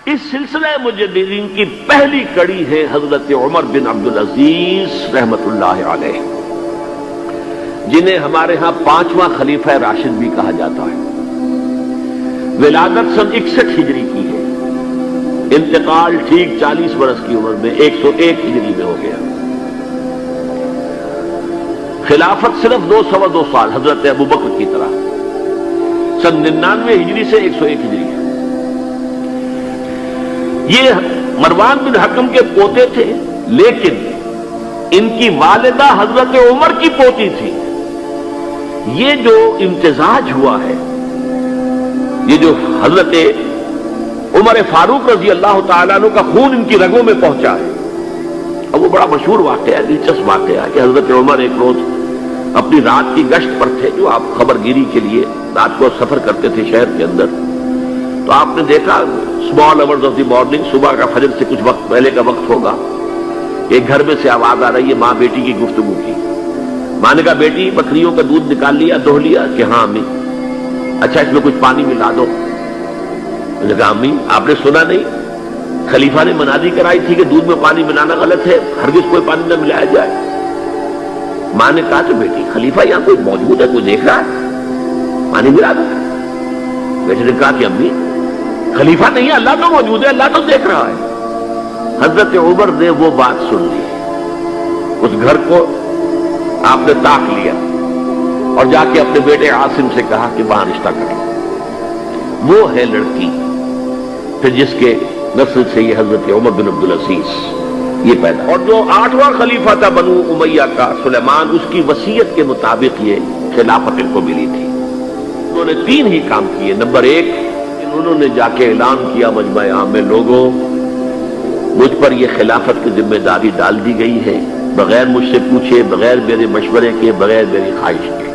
اس سلسلہ مجددین کی پہلی کڑی ہے حضرت عمر بن عبدالعزیز رحمت اللہ علیہ، جنہیں ہمارے ہاں 5واں خلیفہ راشد بھی کہا جاتا ہے۔ ولادت سن 61 ہجری کی ہے، انتقال ٹھیک 40 برس کی عمر میں 101 ہجری میں ہو گیا۔ خلافت صرف 2 سال حضرت ابوبکر کی طرح، سن 99 ہجری سے 101 ہجری ہے۔ یہ مروان بن حکم کے پوتے تھے، لیکن ان کی والدہ حضرت عمر کی پوتی تھی۔ یہ جو امتزاج ہوا ہے، یہ جو حضرت عمر فاروق رضی اللہ تعالیٰ عنہ کا خون ان کی رگوں میں پہنچا ہے، اب وہ بڑا مشہور واقعہ ہے، دلچسپ واقعہ ہے کہ حضرت عمر ایک روز اپنی رات کی گشت پر تھے، جو آپ خبر گیری کے لیے رات کو سفر کرتے تھے شہر کے اندر، تو آپ نے دیکھا small hours of the morning, صبح کا فجر سے کچھ وقت پہلے کا وقت ہوگا، ایک گھر میں سے آواز آ رہی ہے ماں بیٹی کی گفتگو کی۔ ماں نے کہا بیٹی بکریوں کا دودھ نکال لیا، دوہ لیا؟ کہ ہاں امی۔ اچھا اس میں کچھ پانی ملا دو۔ میں نے کہا امی آپ نے سنا نہیں، خلیفہ نے منادی کرائی تھی کہ دودھ میں پانی ملانا غلط ہے، ہرگز کوئی پانی نہ ملایا جائے۔ ماں نے کہا تو بیٹی خلیفہ یہاں کوئی موجود ہے، کوئی دیکھ رہا ہے، پانی ملا دو۔ بیٹے نے کہا کہ امی خلیفہ نہیں ہے، اللہ تو موجود ہے، اللہ تو دیکھ رہا ہے۔ حضرت عمر نے وہ بات سن لی، اس گھر کو آپ نے تاک لیا اور جا کے اپنے بیٹے عاصم سے کہا کہ وہاں رشتہ کر لو۔ وہ ہے لڑکی پھر جس کے نسل سے یہ حضرت عمر بن عبدالعزیز یہ پیدا، اور جو 8واں خلیفہ تھا بنو امیہ کا سلیمان، اس کی وصیت کے مطابق یہ خلافت ان کو ملی تھی۔ انہوں نے 3 ہی کام کیے۔ نمبر 1، انہوں نے جا کے اعلان کیا مجمع عام میں، لوگوں مجھ پر یہ خلافت کی ذمہ داری ڈال دی گئی ہے، بغیر مجھ سے پوچھے، بغیر میرے مشورے کے، بغیر میری خواہش کے،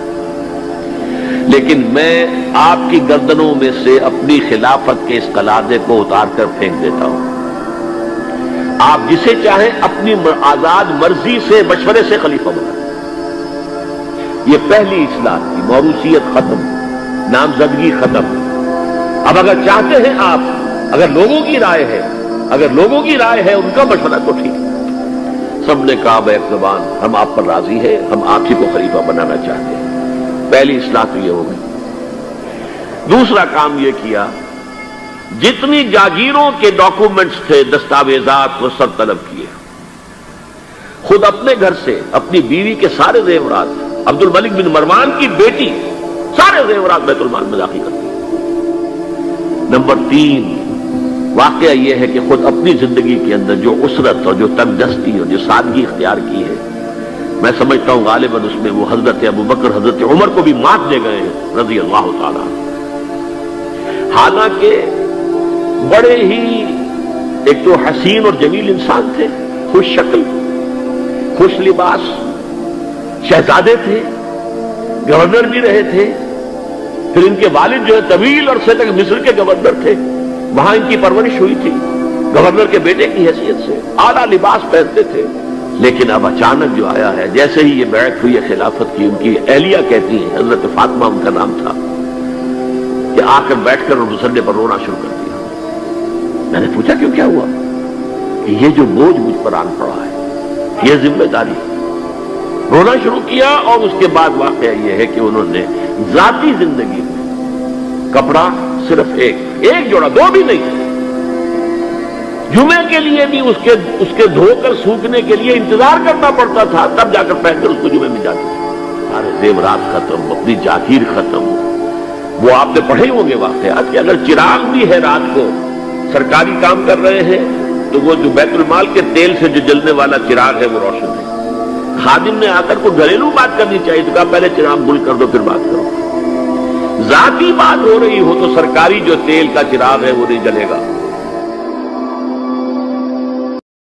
لیکن میں آپ کی گردنوں میں سے اپنی خلافت کے اس قلادے کو اتار کر پھینک دیتا ہوں۔ آپ جسے چاہیں اپنی آزاد مرضی سے مشورے سے خلیفہ بنائیں۔ یہ پہلی اصلاح تھی، موروثیت ختم، نامزدگی ختم۔ اب اگر چاہتے ہیں آپ، اگر لوگوں کی رائے ہے ان کا مشورہ تو ٹھیک ہے۔ سب نے کہا بیک زبان ہم آپ پر راضی ہیں، ہم آپ ہی کو خلیفہ بنانا چاہتے ہیں۔ پہلی اصلاح تو یہ ہو گئی۔ دوسرا کام یہ کیا، جتنی جاگیروں کے ڈاکومنٹس تھے، دستاویزات، وہ سب طلب کیے۔ خود اپنے گھر سے اپنی بیوی کے سارے زیورات، عبد الملک بن مروان کی بیٹی سارے زیورات بیت المال میں داخل کرتی۔ نمبر 3، واقعہ یہ ہے کہ خود اپنی زندگی کے اندر جو اسرت اور جو تنگ دستی اور جو سادگی اختیار کی ہے، میں سمجھتا ہوں غالباً اس میں وہ حضرت ابوبکر، حضرت عمر کو بھی مات دے گئے ہیں رضی اللہ تعالیٰ۔ حالانکہ بڑے ہی ایک تو حسین اور جمیل انسان تھے، خوش شکل، خوش لباس، شہزادے تھے، گورنر بھی رہے تھے، پھر ان کے والد جو ہے طویل عرصے تک مصر کے گورنر تھے، وہاں ان کی پرورش ہوئی تھی گورنر کے بیٹے کی حیثیت سے، اعلیٰ لباس پہنتے تھے۔ لیکن اب اچانک جو آیا ہے، جیسے ہی یہ بیعت ہوئی ہے خلافت کی، ان کی اہلیہ کہتی ہیں، حضرت فاطمہ ان کا نام تھا، کہ آ کر بیٹھ کر اور مسلے پر رونا شروع کر دیا۔ میں نے پوچھا کیوں، کیا ہوا؟ کہ یہ جو بوجھ مجھ پر آن پڑا ہے، یہ ذمہ داری، رونا شروع کیا۔ اور اس کے بعد واقعہ یہ ہے کہ انہوں نے ذاتی زندگی میں کپڑا صرف ایک جوڑا، 2 بھی نہیں، جمعے کے لیے بھی اس کے دھو کر سوکھنے کے لیے انتظار کرنا پڑتا تھا، تب جا کر پہن کر اس کو جمعے میں جاتے تھے۔ سارے زیورات ختم، اپنی جاگیر ختم۔ وہ آپ نے پڑھے ہوں گے واقعات کہ اگر چراغ بھی ہے رات کو، سرکاری کام کر رہے ہیں، تو وہ جو بیت المال کے تیل سے جو جلنے والا چراغ ہے وہ روشن ہے۔ خادم نے آ کر کوئی گھریلو بات کرنی چاہیے تو کہا پہلے چراغ گل کر دو پھر بات کرو۔ ذاتی بات ہو رہی ہو تو سرکاری جو تیل کا چراغ ہے وہ نہیں جلے گا۔